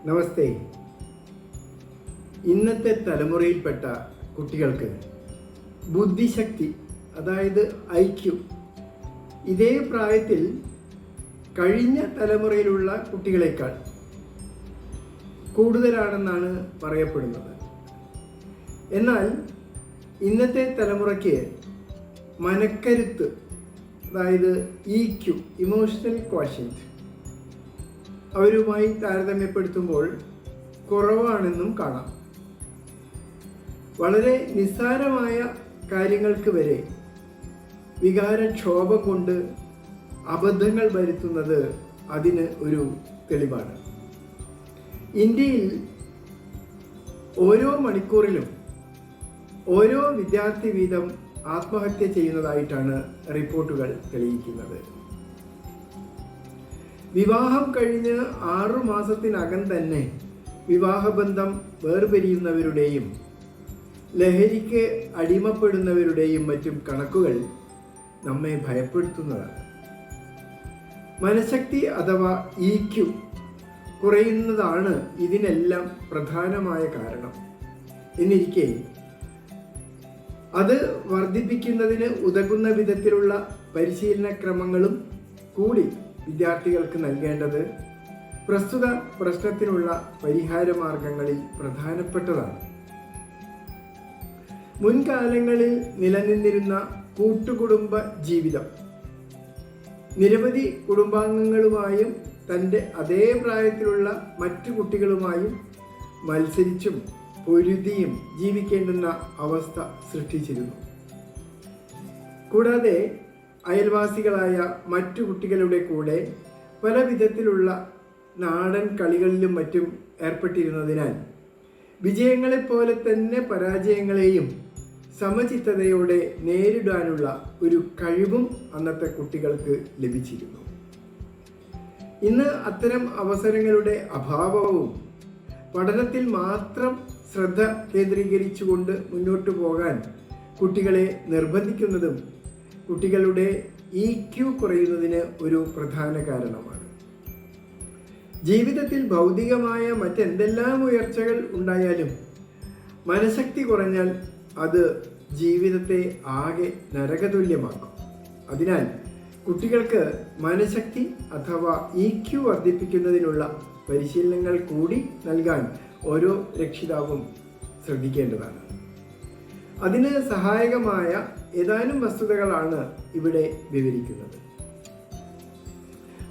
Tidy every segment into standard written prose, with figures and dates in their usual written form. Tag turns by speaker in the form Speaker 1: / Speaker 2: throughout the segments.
Speaker 1: നമസ്തേ. ഇന്നത്തെ തലമുറയിൽപ്പെട്ട കുട്ടികൾക്ക് ബുദ്ധിശക്തി, അതായത് IQ, ഇതേ പ്രായത്തിൽ കഴിഞ്ഞ തലമുറയിലുള്ള കുട്ടികളെക്കാൾ കൂടുതലാണെന്നാണ് പറയപ്പെടുന്നത്. എന്നാൽ ഇന്നത്തെ തലമുറയ്ക്ക് മനക്കരുത്ത്, അതായത് EQ, ഇമോഷണൽ ക്വോഷ്യന്റ്, അവരുമായി താരതമ്യപ്പെടുത്തുമ്പോൾ കുറവാണെന്നും കാണാം. വളരെ നിസ്സാരമായ കാര്യങ്ങൾക്ക് വരെ വികാരക്ഷോഭം കൊണ്ട് അബദ്ധങ്ങൾ വരുത്തുന്നത് അതിന് ഒരു തെളിവാണ്. ഇന്ത്യയിൽ ഓരോ മണിക്കൂറിലും ഓരോ വിദ്യാർത്ഥി വീതം ആത്മഹത്യ ചെയ്യുന്നതായിട്ടാണ് റിപ്പോർട്ടുകൾ തെളിയിക്കുന്നത്. വിവാഹം കഴിഞ്ഞ് 6 മാസത്തിനകം തന്നെ വിവാഹബന്ധം വേർപിരിയുന്നവരുടെയും ലഹരിക്ക് അടിമപ്പെടുന്നവരുടെയും മറ്റും കണക്കുകൾ നമ്മെ ഭയപ്പെടുത്തുന്നതാണ്. മനഃശക്തി അഥവാ EQ കുറയുന്നതാണ് ഇതിനെല്ലാം പ്രധാനമായ കാരണം. എന്നിരിക്കെ അത് വർദ്ധിപ്പിക്കുന്നതിന് ഉതകുന്ന വിധത്തിലുള്ള പരിശീലന ക്രമങ്ങളും കൂടി വിദ്യാർത്ഥികൾക്ക് നൽകേണ്ടത് പ്രസ്തുത പ്രശ്നത്തിനുള്ള പരിഹാര മാർഗങ്ങളിൽ പ്രധാനപ്പെട്ടതാണ്. മുൻകാലങ്ങളിൽ നിലനിന്നിരുന്ന കൂട്ടുകുടുംബ ജീവിതം നിരവധി കുടുംബാംഗങ്ങളുമായും തൻ്റെ അതേ പ്രായത്തിലുള്ള മറ്റു കുട്ടികളുമായും മത്സരിച്ചും പൊരുതിയും ജീവിക്കേണ്ടുന്ന അവസ്ഥ സൃഷ്ടിച്ചിരുന്നു. കൂടാതെ അയൽവാസികളായ മറ്റു കുട്ടികളുടെ കൂടെ പല വിധത്തിലുള്ള നാടൻ കളികളിലും മറ്റും ഏർപ്പെട്ടിരുന്നതിനാൽ വിജയങ്ങളെപ്പോലെ തന്നെ പരാജയങ്ങളെയും സമചിത്തതയോടെ നേരിടാനുള്ള ഒരു കഴിവും അന്നത്തെ കുട്ടികൾക്ക് ലഭിച്ചിരുന്നു. ഇന്ന് അത്തരം അവസരങ്ങളുടെ അഭാവവും പഠനത്തിൽ മാത്രം ശ്രദ്ധ കേന്ദ്രീകരിച്ചുകൊണ്ട് മുന്നോട്ടു പോകാൻ കുട്ടികളെ നിർബന്ധിക്കുന്നതും കുട്ടികളുടെ EQ കുറയുന്നതിന് ഒരു പ്രധാന കാരണമാണ്. ജീവിതത്തിൽ ഭൗതികമായ മറ്റെന്തെല്ലാം ഉയർച്ചകൾ ഉണ്ടായാലും മനഃശക്തി കുറഞ്ഞാൽ അത് ജീവിതത്തെ ആകെ നരകതുല്യമാക്കും. അതിനാൽ കുട്ടികൾക്ക് മനഃശക്തി അഥവാ EQ വർദ്ധിപ്പിക്കുന്നതിനുള്ള പരിശീലനങ്ങൾ കൂടി നൽകാൻ ഓരോ രക്ഷിതാവും ശ്രദ്ധിക്കേണ്ടതാണ്. അതിന് സഹായകമായ ഏതാനും വസ്തുതകളാണ് ഇവിടെ വിവരിക്കുന്നത്.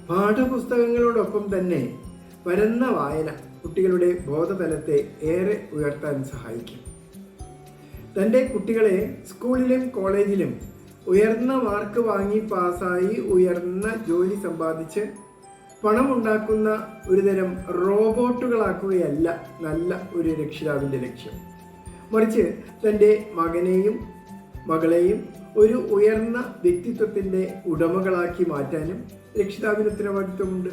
Speaker 1: പാഠപുസ്തകങ്ങളോടൊപ്പം തന്നെ പരന്ന വായന കുട്ടികളുടെ ബോധതലത്തെ ഏറെ ഉയർത്താൻ സഹായിക്കും. തൻ്റെ കുട്ടികളെ സ്കൂളിലും കോളേജിലും ഉയർന്ന മാർക്ക് വാങ്ങി പാസ്സായി ഉയർന്ന ജോലി സമ്പാദിച്ച് പണമുണ്ടാക്കുന്ന ഒരുതരം റോബോട്ടുകളാക്കുകയല്ല നല്ല ഒരു രക്ഷിതാവിൻ്റെ ലക്ഷ്യം. മറിച്ച് തൻ്റെ മകനെയും മകളെയും ഒരു ഉയർന്ന വ്യക്തിത്വത്തിൻ്റെ ഉടമകളാക്കി മാറ്റാനും രക്ഷിതാവിന് ഉത്തരവാദിത്വമുണ്ട്.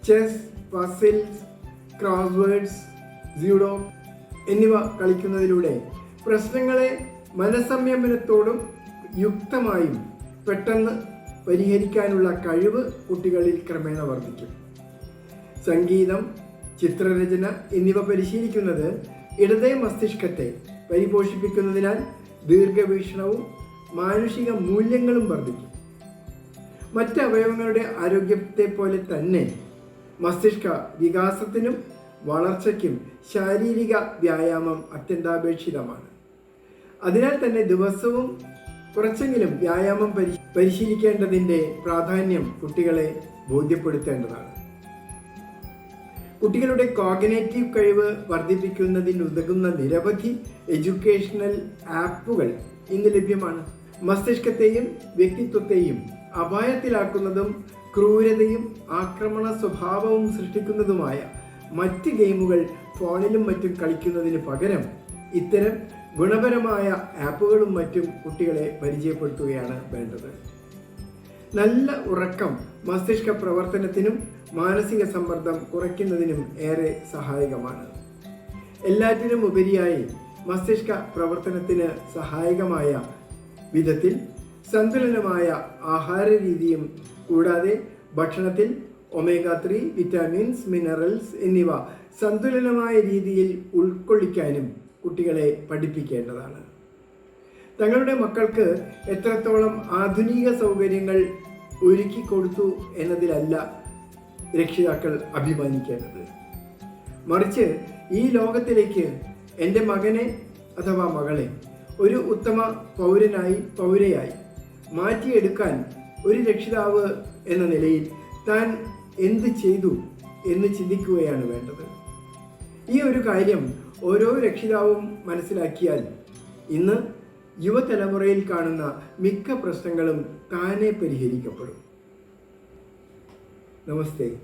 Speaker 1: ചെസ്, പസിൽസ്, ക്രോസ്വേഡ്സ്, ജൂഡോ എന്നിവ കളിക്കുന്നതിലൂടെ പ്രശ്നങ്ങളെ മനസ്സംയമനത്തോടും യുക്തമായും പെട്ടെന്ന് പരിഹരിക്കാനുള്ള കഴിവ് കുട്ടികളിൽ ക്രമേണ വർദ്ധിക്കും. സംഗീതം, ചിത്രരചന എന്നിവ പരിശീലിക്കുന്നത് ഇടതേ മസ്തിഷ്കത്തെ പരിപോഷിപ്പിക്കുന്നതിനാൽ ദീർഘവീക്ഷണവും മാനുഷിക മൂല്യങ്ങളും വർദ്ധിക്കും. മറ്റ് അവയവങ്ങളുടെ ആരോഗ്യത്തെ പോലെ തന്നെ മസ്തിഷ്ക വികാസത്തിനും വളർച്ചയ്ക്കും ശാരീരിക വ്യായാമം അത്യന്താപേക്ഷിതമാണ്. അതിനാൽ തന്നെ ദിവസവും കുറച്ചെങ്കിലും വ്യായാമം പരിശീലിക്കേണ്ടതിൻ്റെ പ്രാധാന്യം കുട്ടികളെ ബോധ്യപ്പെടുത്തേണ്ടതാണ്. കുട്ടികളുടെ കോഗ്നിറ്റീവ് കഴിവ് വർദ്ധിപ്പിക്കുന്നതിനുതകുന്ന നിരവധി എഡ്യൂക്കേഷണൽ ആപ്പുകൾ ഇന്ന് ലഭ്യമാണ്. മസ്തിഷ്കത്തെയും വ്യക്തിത്വത്തെയും അപായത്തിലാക്കുന്നതും ക്രൂരതയും ആക്രമണ സ്വഭാവവും സൃഷ്ടിക്കുന്നതുമായ മറ്റ് ഗെയിമുകൾ ഫോണിലും മറ്റും കളിക്കുന്നതിന് പകരം ഇത്തരം ഗുണപരമായ ആപ്പുകളും മറ്റും കുട്ടികളെ പരിചയപ്പെടുത്തുകയാണ് വേണ്ടത്. നല്ല ഉറക്കം മസ്തിഷ്ക പ്രവർത്തനത്തിനും മാനസിക സമ്മർദ്ദം കുറയ്ക്കുന്നതിനും ഏറെ സഹായകമാണ്. എല്ലാറ്റിനും ഉപരിയായി മസ്തിഷ്ക പ്രവർത്തനത്തിന് സഹായകമായ വിധത്തിൽ സന്തുലനമായ ആഹാര രീതിയും കൂടാതെ ഭക്ഷണത്തിൽ ഒമേഗ 3, വിറ്റാമിൻസ്, മിനറൽസ് എന്നിവ സന്തുലനമായ രീതിയിൽ ഉൾക്കൊള്ളിക്കാനും കുട്ടികളെ പഠിപ്പിക്കേണ്ടതാണ്. തങ്ങളുടെ മക്കൾക്ക് എത്രത്തോളം ആധുനിക സൗകര്യങ്ങൾ ഒരുക്കി കൊടുത്തു എന്നതിലല്ല രക്ഷിതാക്കൾ അഭിമാനിക്കേണ്ടത്. മറിച്ച് ഈ ലോകത്തിലേക്ക് എൻ്റെ മകനെ അഥവാ മകളെ ഒരു ഉത്തമ പൗരയായി മാറ്റിയെടുക്കാൻ ഒരു രക്ഷിതാവ് എന്ന നിലയിൽ താൻ എന്ത് ചെയ്തു എന്ന് ചിന്തിക്കുകയാണ് വേണ്ടത്. ഈ ഒരു കാര്യം ഓരോ രക്ഷിതാവും മനസ്സിലാക്കിയാൽ ഇന്ന് യുവതലമുറയിൽ കാണുന്ന മിക്ക പ്രശ്നങ്ങളും താനെ പരിഹരിക്കപ്പെടും. നമസ്തേ.